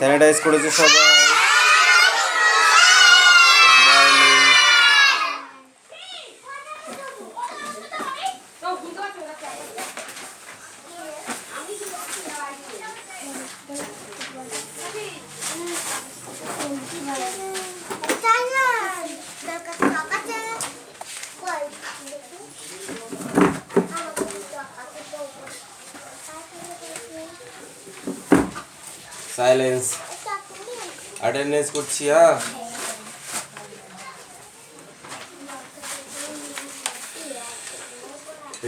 Sanitise করেছে সবাই। Silence, attendance করছি। হ্যাঁ,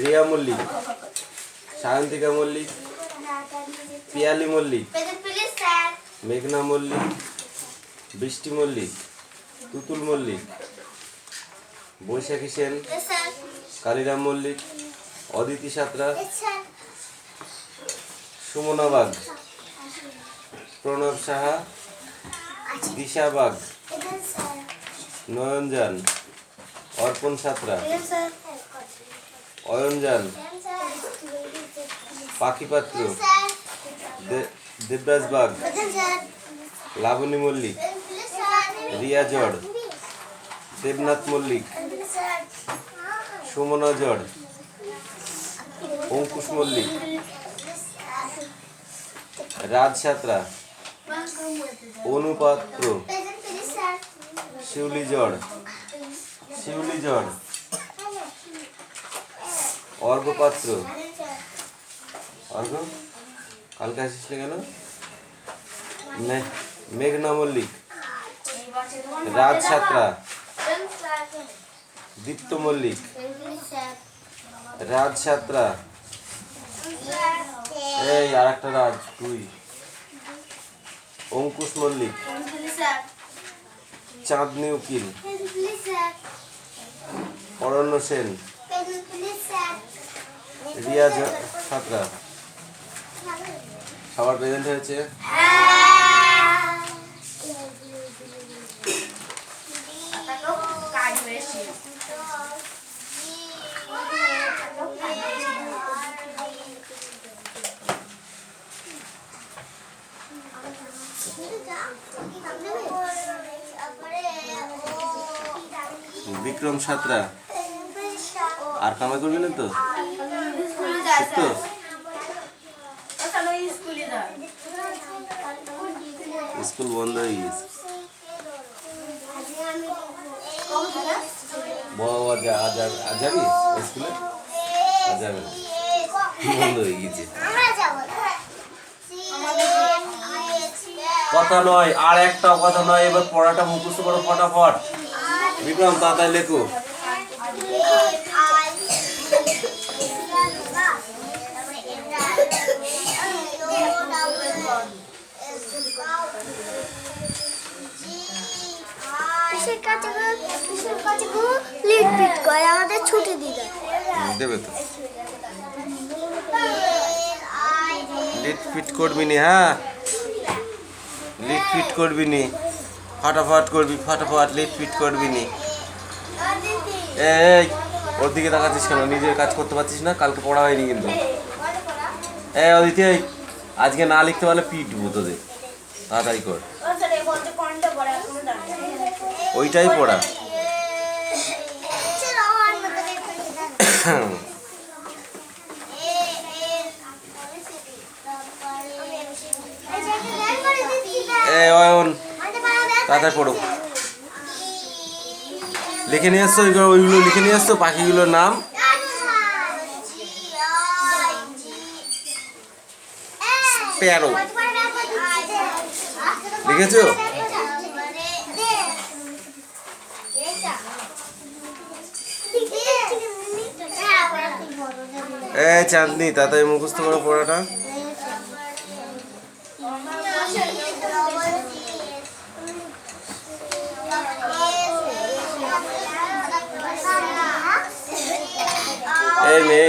রিয়া মল্লিক, সায়ন্তিকা মল্লিক, পিয়ালি মল্লিক, মেঘনা মল্লিক, বৃষ্টি মল্লিক, তুতুল মল্লিক, বৈশাখী সেন, কালিরাম মল্লিক, অদিতি সাঁতরা, সুমনা বাগ, প্রণব সাহা, দিশা বাগ, নয়ন জান, অর্পণ সাঁতরা, অয়ন জান, পাখি পাত্র, দেবরাজ বাগ, লাবণী মল্লিক, রিয়া জড়, দেবনাথ মল্লিক, সুমনা জড়, অঙ্কুশ মল্লিক, রাজ সাঁতরা, অনুপাত্র, শিউলি জড়, অর্ঘ পাত্র, অর্ঘ কালকে আসিস না কেন? মেঘনা মল্লিক, রাজ সাঁতরা, দীপ্ত মল্লিক, রাজ সাঁতরা, এই আর একটা রাজ, তুই, অঙ্কুশ মল্লিক, চাঁদনি উকিল, অরণ্য সেন, রিয়া সাঁতরা। সবার প্রেজেন্ট হয়েছে? বিক্রম সাঁতরা, আর কামাই করবি না তো? তো স্কুল বন্ধ হয়ে গেছে, যাবি স্কুলে? যাবে না, বন্ধ হয়ে গেছে। কথা নয়, আর একটা কথা নয়, এবার পড়াটা মুখস্থ করো ফটাফট। বিক্রম তাড়াতাড়ি লেখো। আমাদের ছুটি দেবে তো, লিট ফিট করবি নি? হ্যাঁ, লিট ফিট করবি নি, ফটাফট করবি, ফটাফট লিট ফিট করবি নি। এই ওর দিকে তাকাচ্ছিস কেন? নিজের কাজ করতে পারছিস না? কালকে পড়া হয়নি কিন্তু। অদিতি, আজকে না লিখতে পারলে পিটবো তোদের, তাড়াতাড়ি কর। ওইটাই পড়া। অয়ন তাড়াতাড়ি পড়ো, লিখে নিয়ে আসছো ওইগুলো, লিখে নিয়ে আসছো পাখিগুলোর নাম। স্প্যারো লিখেছো? চাঁদনি তাড়াতাড়ি মুখস্থ করো পড়াটা। এই মেয়ে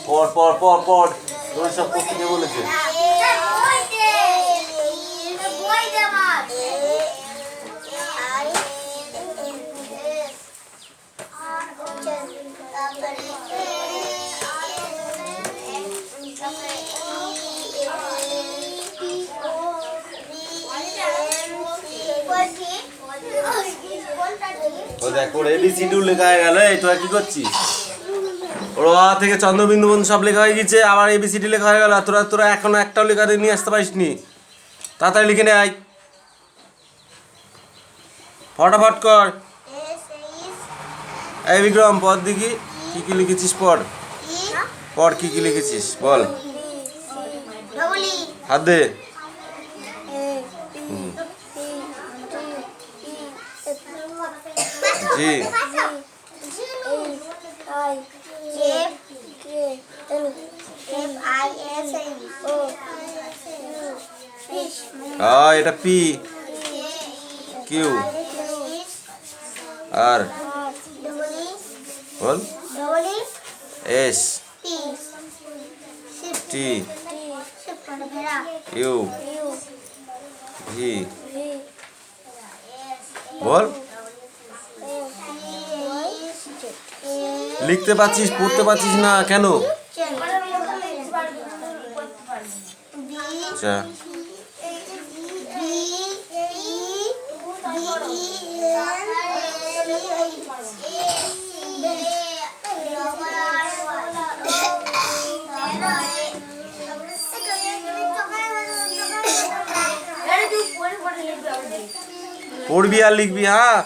পড় পড় পড় পড়, তোর সব পত্রিকা বলেছে। ও দেখ ওর ABCD লেখা হয়ে গেল। এই তোরা কি করছিস? ওর অ থেকে চন্দ্রবিন্দু পর্যন্ত সব লেখা হয়ে গেছে, আবার ABCD লেখা হয়ে গেল। তোরা তোরা এখনো একটাও লেখা নিয়ে আসতে পারিসনি। তাড়াতাড়ি লিখে নে আয়, ফটাফট কর। এই বিক্রম পড় দেখি কি কি লিখেছিস, পড় পড় কি কি লিখেছিস বল। হাত দে। জি এটা পি কিউ আর বল এস টি ইউ ভি বল। লিখতে পাচ্ছিস, পড়তে পাচ্ছিস না কেন? আচ্ছা পড়বি আর লিখবি। হ্যাঁ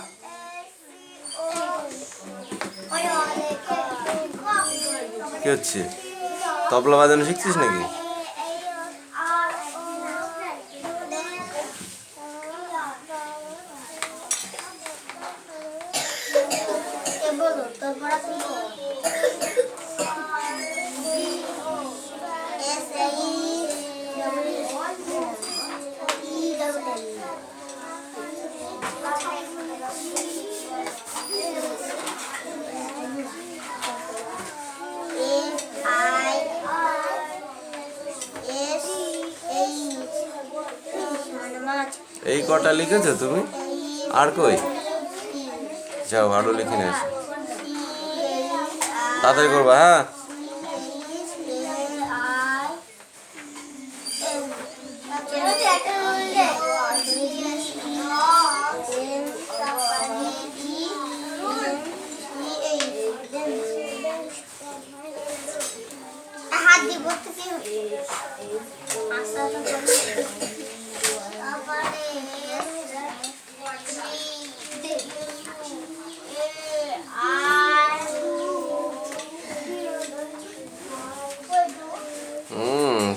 কি হচ্ছে, তবলা বাজানো শিখছিস নাকি? এই কটা লিখেছো তুমি? আর কই যাও আরো লিখে নিয়ে আসো, তাড়াতাড়ি করবা। হ্যাঁ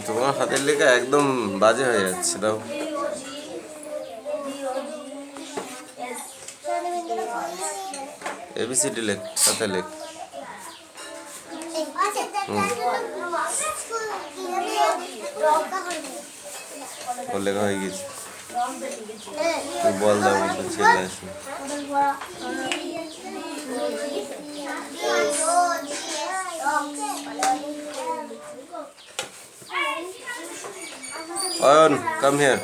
তোমার হাতের লেখা একদম বাজে হয়ে যাচ্ছে। দাও ABCD লেখ, সাথে লেখ। ওর লেখা হয়ে গেছে, তুই বল দাও ছেলে আসুন। Oyan, come here.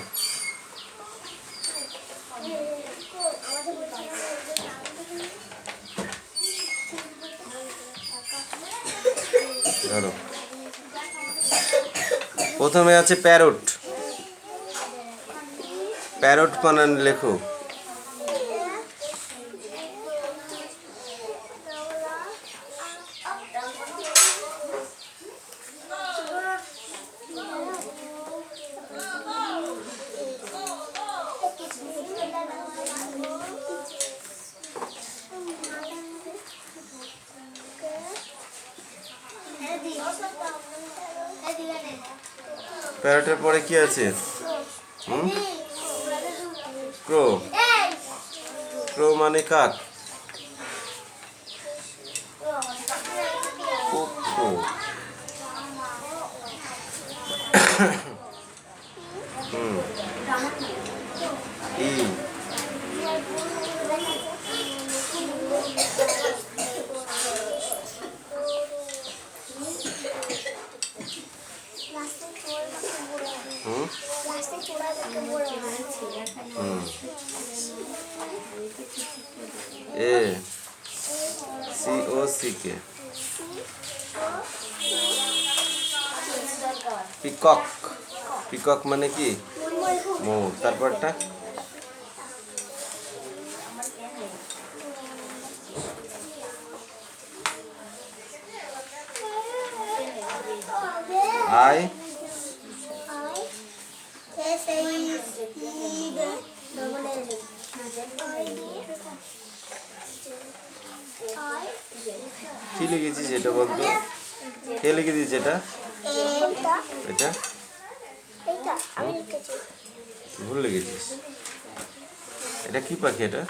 ধরো, প্রথমে আছে প্যারট। প্যারট বানান লেখো। প্যারটের পরে কি আছে? ক্রো। ক্রো মানে কাক। ই A C O C K peacock. Peacock মানে কি? ময়ূর। তারপরটা আই কি লিখেছিস এটা বলতো? কে লিখে দিয়েছে এটা? এটা ভুল লিখেছিস। এটা কি পাখি? এটা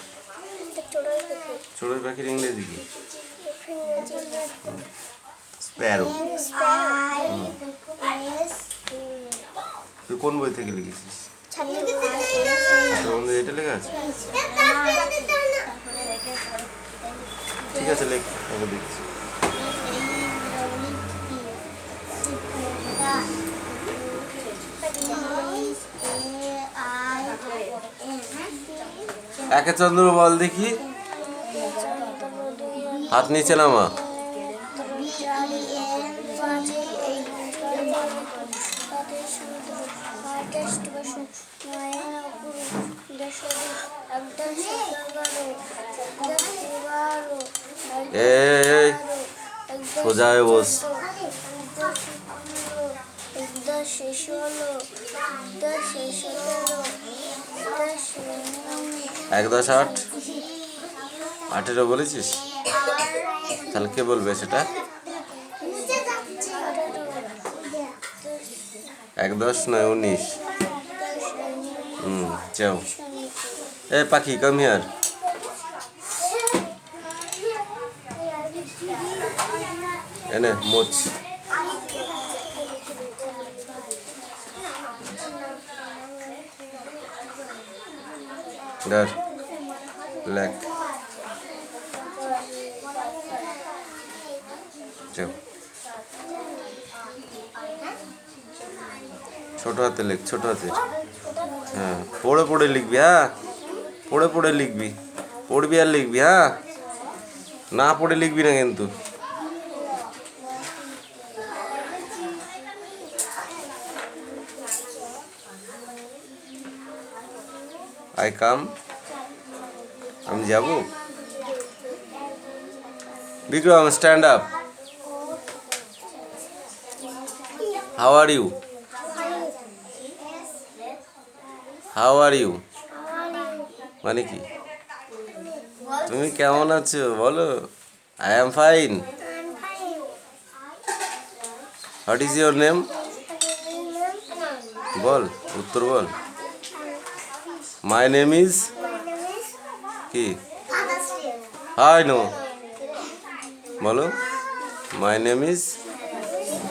চড়ুই পাখির ইংরেজি কি? স্প্যারো। তুই কোন বই থেকে লিখেছিস? এটা লেখা আছে? ঠিক আছে, লেখ, আমি দেখছি। একে চন্দ্র বল দেখি। হাত নিচে নামা। এই সোজা হয়ে বস। 1-10-8 18 বলেছিস? তাহলে কে বলবে সেটা? 1-10 নয় 19। যাও। এ পাখি, কাম হিয়ার। এনে মোচ। There, leg. যাও। ছোট হাতে লেখ, ছোট হাতে। হ্যাঁ, পড়ে পড়ে লিখবি। হ্যাঁ, পড়ে পড়ে লিখবি। পড়বি আর লিখবি। হ্যাঁ, না পড়ে লিখবি না কিন্তু। আই কাম, আমি যাব। Vikram, stand up. How are you? How are you মানে কি? তুমি কেমন আছো বলো। I am fine. What is your name? বল, উত্তর বল। মাই নেম ইজ কি? হাই নো বলো। মাই নেম ইজ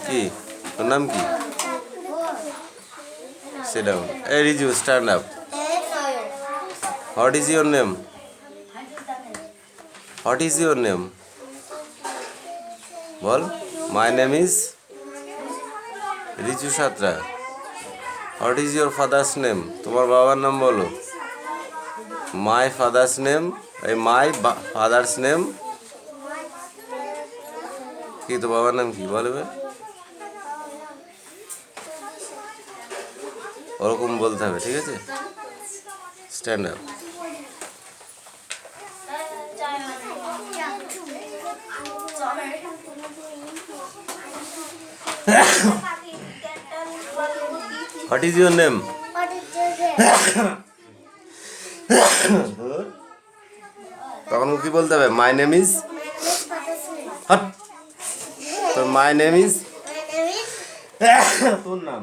কি? তোর নাম কি? Sit down. এই Riju, stand up. What is your name? What is your name বল। My name is Riju Santra. What is your father's name? তোমার বাবার নাম বলো। মাই ফাদার্স নেম, এই মাই ফাদার্স নেম কি? তো বাবার নাম কি বলবে? ওরকম বলতে হবে, ঠিক আছে? Stand up. What is your name? তখন কি বলতে হবে? মাই নেম ইজ। তোর মাই নেম ইজ, তোর নাম।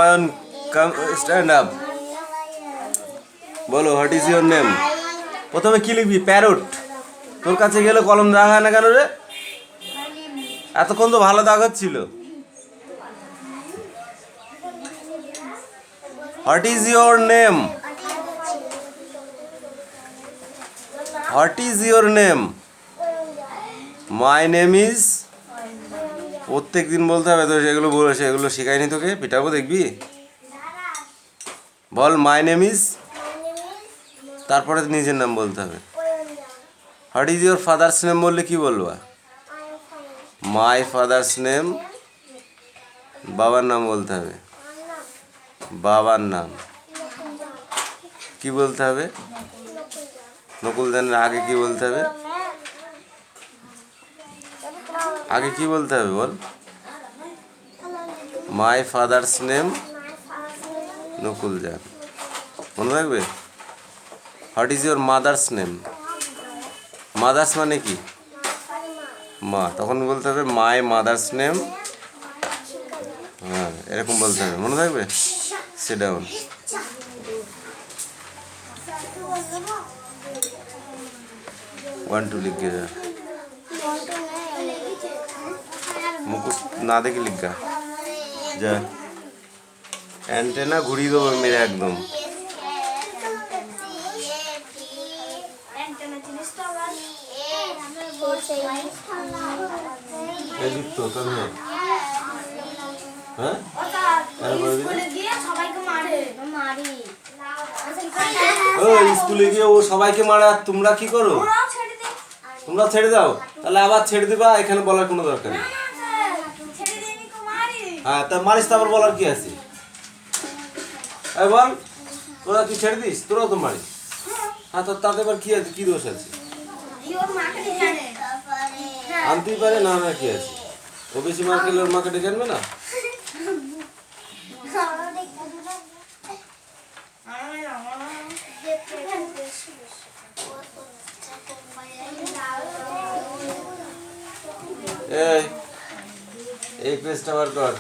অয়ন কাম স্ট্যান্ড আপ। বলো হোয়াট ইজ ইউর নেম। প্রথমে কি লিখবি? প্যারট। তোর কাছে গেলে কলম দাগ হয় না কেন রে? এতক্ষণ তো ভালো দাগ হচ্ছিল। What is your name? What is your name? My name is. প্রত্যেক দিন বলতে হবে তো, সেগুলো বলে সেগুলো শেখায়নি তোকে, পিটাবো দেখবি। বল মাই নেম ইজ, তারপরে নিজের নাম বলতে হবে। What is your father's name বললে কি বলবা? My father's name. বাবার নাম বলতে হবে। বাবার নাম কি বলতে হবে? নকুলদানের আগে কি বলতে হবে? আগে কি বলতে হবে বল? My father's name নকুলদান। মনে রাখবে। What is your mother's name? Mother's মানে কি? মা। তখন বলতে হবে মাই মাদার্স নেম। হ্যাঁ, এরকম বলতে হবে, মনে থাকবে। Sit down. ওয়ান টু লিখ যা। মুকুট না দেখে লিখ যা। অ্যান্টেনা ঘুরিয়ে দেবো মেরে একদম। স্কুলে গিয়ে ও সবাইকে মারে আর তোমরা কি করো? তোমরা ছেড়ে দাও। তাহলে আবার ছেড়ে দিবা, এখানে বলার কোনো দরকার নেই। হ্যাঁ, তা মারিস তো আবার বলার কি আছে? বল, তোরা কি ছেড়ে দিস? তোরাও তো মারিস। হ্যাঁ, তো তাতে এবার কি আছে? কি দোষ আছে? আনতেই পারে না, না কি আছে? ও বেশি মার খেলে ওর মাকে ডেকে আনবে না? এই পেজটা বার কর।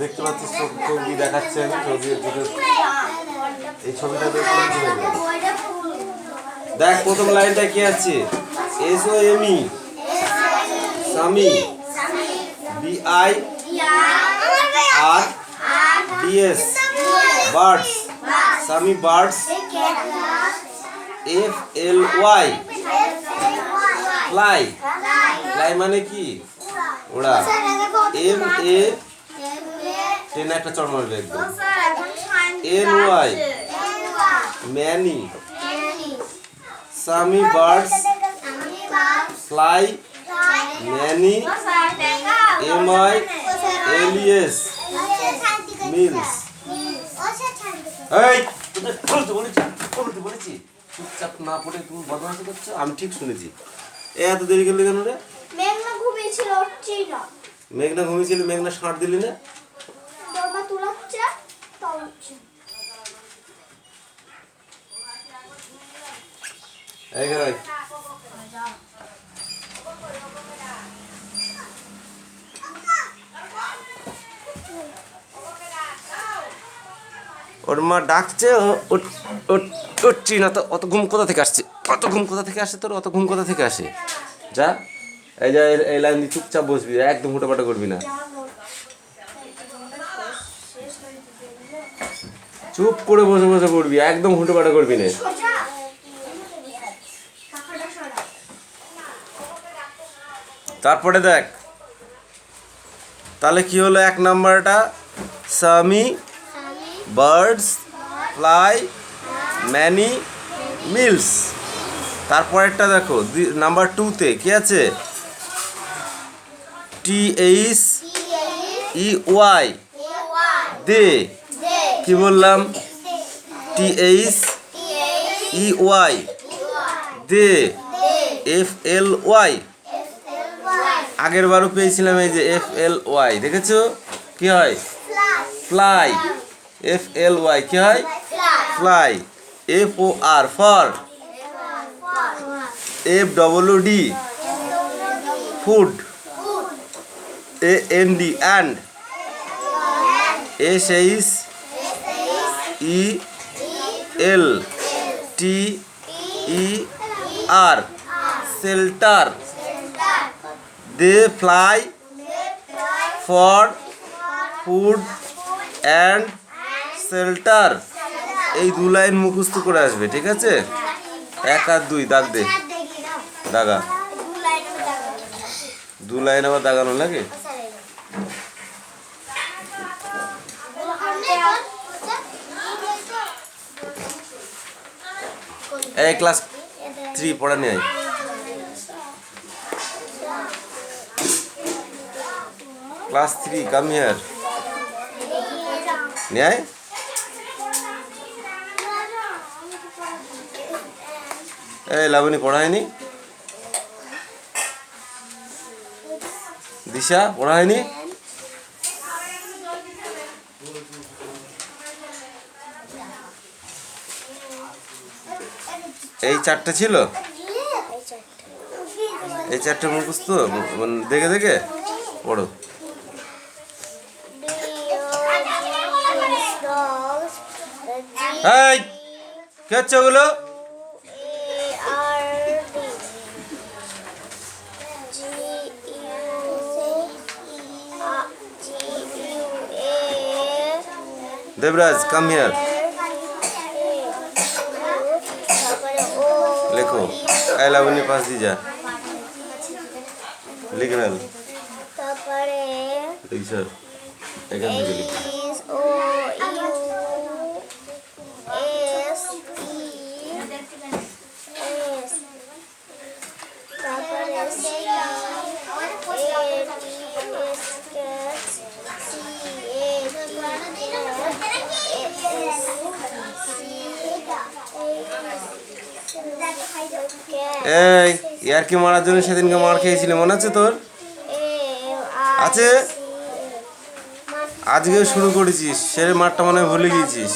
দেখতে পাচ্ছিস ছবি দেখাচ্ছে, এই ছবিটা দেখ। প্রথম লাইনটা কি আছে? SOME some, BIRDS birds, some birds, FLY fly. Fly মানে কি? ওড়া। MA টেনে একটা চড় মারবে একদম। NY many, some birds fly many, MI LES miles. এই বলতে বলেছি চুপচাপ না পড়ে তুমি বদমাশি করছো। আমি ঠিক শুনেছি। এত দেরি করলি কেন রে? মেঘনা ঘুমিয়েছিল, উঠছেই না। মেঘনা ঘুমিয়েছিল, মেঘনা ষাঁড় দিলি না? দরমা তুলাচ্ছে তাও উঠছে। এই ওর মা ডাকছে, উঠছি না তো। অত ঘুম কোথা থেকে আসছে? অত ঘুম কোথা থেকে আসে তোর? অত ঘুম কোথা থেকে আসে? যা, এই যা, এই লাইন দিয়ে চুপচাপ বসবি, একদম হুটোপাটা করবি না। চুপ করে বসে বসে পড়বি, একদম হুটোপাটা করবি না। তারপরে দেখ তাহলে কি হলো। এক নাম্বারটা some birds fly many miles. তারপরেরটা দেখো নাম্বার 2-তে কি আছে? THEY দে। কি বললাম? THEY they. FLY আগের বারও পেয়েছিলাম, এই যে FLY দেখেছো কি হয়? ফ্লাই। FLY কি হয়? Fly. FOR for. FWD food, AND, and, SHELTER, shelter. They fly for food and shelter. এই 2 লাইন মুখস্থ করে আসবে, ঠিক আছে? 1 আর 2 দাগ দে, দাগা। 2 লাইন আবার দাগানো লাগে। এই ক্লাস 3 পড়া নিয়ে আয়। ক্লাস 3 কাম হিয়ার, নিয়ে আয়। এই লাবণী পড়া হয়নি? দিশা পড়া হয়নি? এই 4টে ছিল, এই 4টে মুখস্থ দেখে দেখে পড়ো। এই কি হচ্ছে ওগুলো? देवराज कम हियर, लिखो। आई लव यू पास दीजा, लिख रहा लिख सर, एक लिख लिख। এই ইয়ার কি মারার জন্য সেদিনকে মার খেয়েছিলি, মনে আছে তোর? আছে? আজকে শুরু করেছিস, সে মারটা মনে হয় ভুলে গিয়েছিস।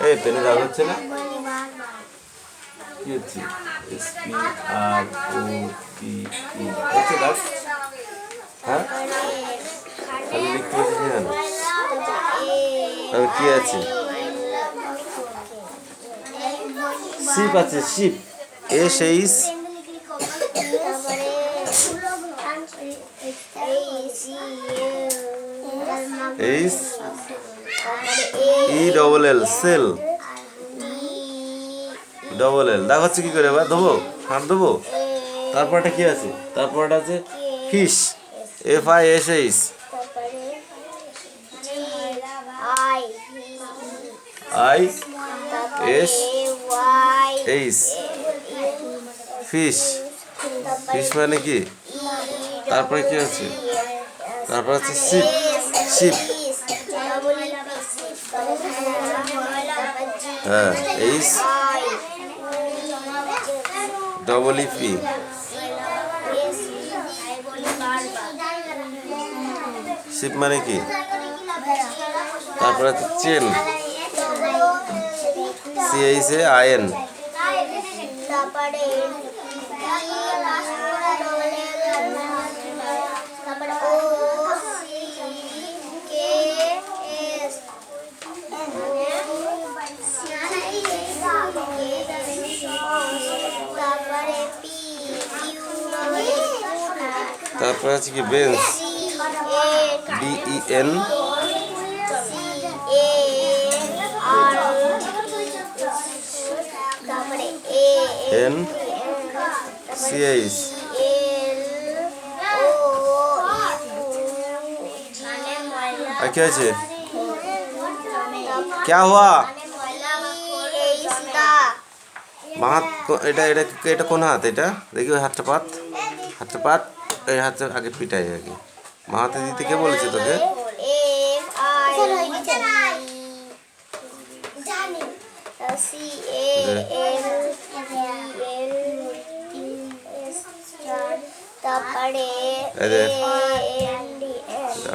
এই পেনে দাগ হচ্ছে না? কি হচ্ছে? SPROTE হচ্ছে দাগ? হ্যাঁ খালি লিখতে হচ্ছে না, কি আছে? শিপ আছে, ship. SH ELL, shell. Double L দাগ হচ্ছে কি করে? এবার দেবো, হাত দেবো। তারপরটা কি আছে? তারপরটা আছে fish, FISH, ISH, fish. Fish মানে কি? তারপরে কি আছে? তারপর আছে শিপ, শিপ। হ্যাঁ, HEEP। শিপ মানে কি? তারপরে আছে চেন, CHAIN। তারপরে আছে কি? Bench, BEN, NCH। আর কি আছে? क्या हुआ? হাত, এটা এটা এটা কোন হাত? এটা দেখি, ওই হাতটা পাত, হাতটা পাত, এই হাতটা আগে পিটাই আগে। মা হাতে দিতে কে বলেছে তোকে?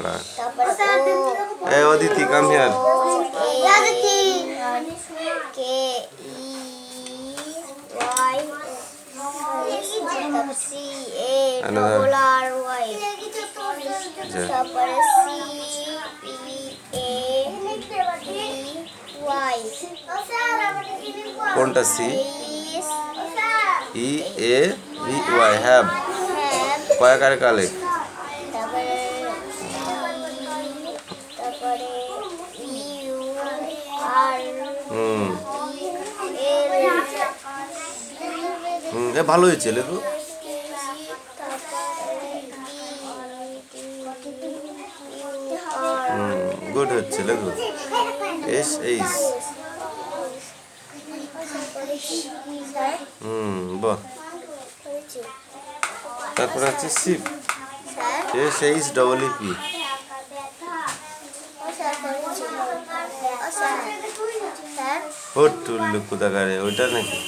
দাঁড়া তারপরে এই Aditi come here K E Y C A double R Y তারপরে সি পি এ ওয়াই কোনটা C E A V Y হ্যাভ কয়াকারে কালে তারপরে ইউ আর হুম এল এ ভালো হয়েছে লেখো গুড হচ্ছে লেখো এস এইচ বাহ তারপরে আছে ship S H double E P হোট তুললো কোথাকারে ওইটা নাকি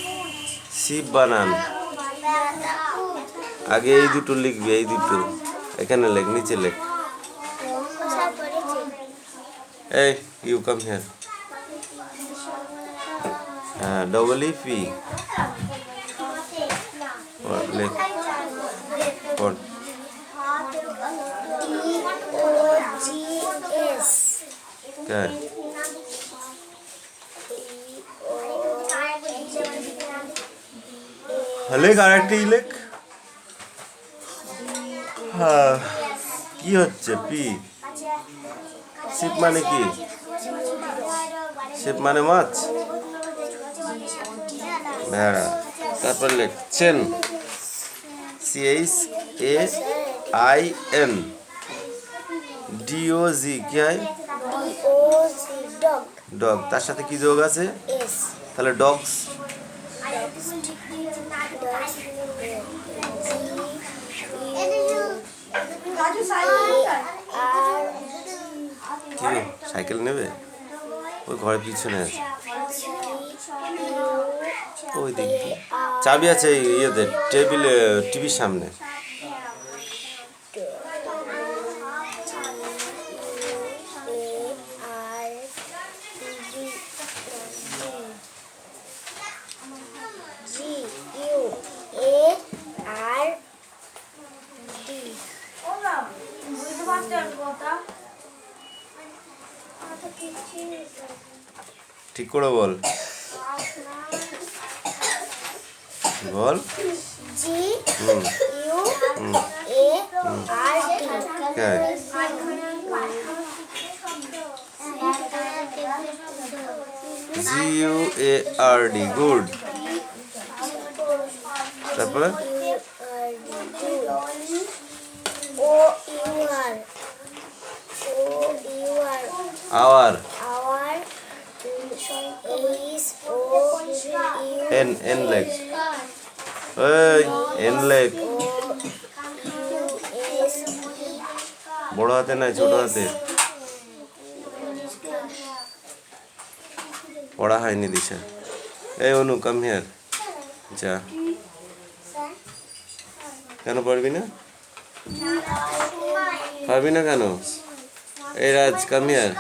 শিপ বানান আগে এই দুটো লিখবি এই দুটো এখানে লেখ নিচে লেখ এই ইউ কাম হিয়ার হ্যাঁ ডবল ই পি লেখ পড় क्या লেখ আর একটা লেখ হ্যাঁ কি হচ্ছে পি শিপ মানে কি শিপ মানে মাছ ভেড়া তারপর লেখ চেন CHAIN DOG কি হয় ডগ তার সাথে কি যোগ আছে তাহলে ডগস কি সাইকেল নেবে ওই ঘরের পিছনে আছে ওই দিক দিয়ে চাবি আছে ইয়েতে টেবিলে টিভির সামনে ঠিক করে বল বল GUARD গুড তারপরে আওয়ার এন লেখ এই এন লেখ বড় হাতে নাই ছোট হাতে পড়া হয়নি দিশা এই অনু কাম হিয়ার যা কেন পারবি না কেন এই রাজ কাম হিয়ার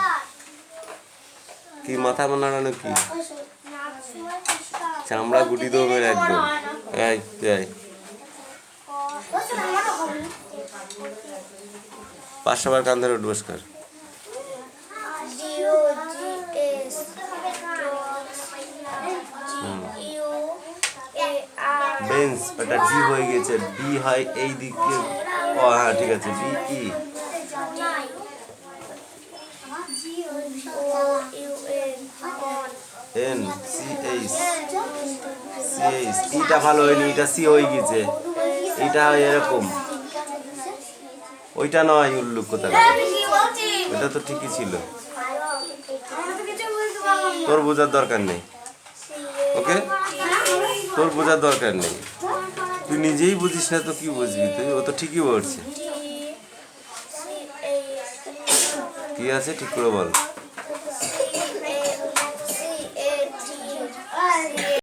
কি মাথা বানানো কি চামড়া গুটি দেবো মেরে একদম এই তুই 500 বার কান ধরে উঠবস কর বেঞ্চ এটা জি হয়ে গেছে বি হয় এই দিকে ও হ্যাঁ ঠিক আছে বি ই এন CH এটা ভালো হয়নি এটা সি হয়ে গেছে এটা এরকম ওইটা নয় উল্লুক কোথায় ওটা তো ঠিকই ছিল তোর বোঝার দরকার নেই ওকে তোর বোঝার দরকার নেই তুই নিজেই বুঝিস না তো কি বুঝবি তুই ও তো ঠিকই বলছে কি আছে ঠিক করে বল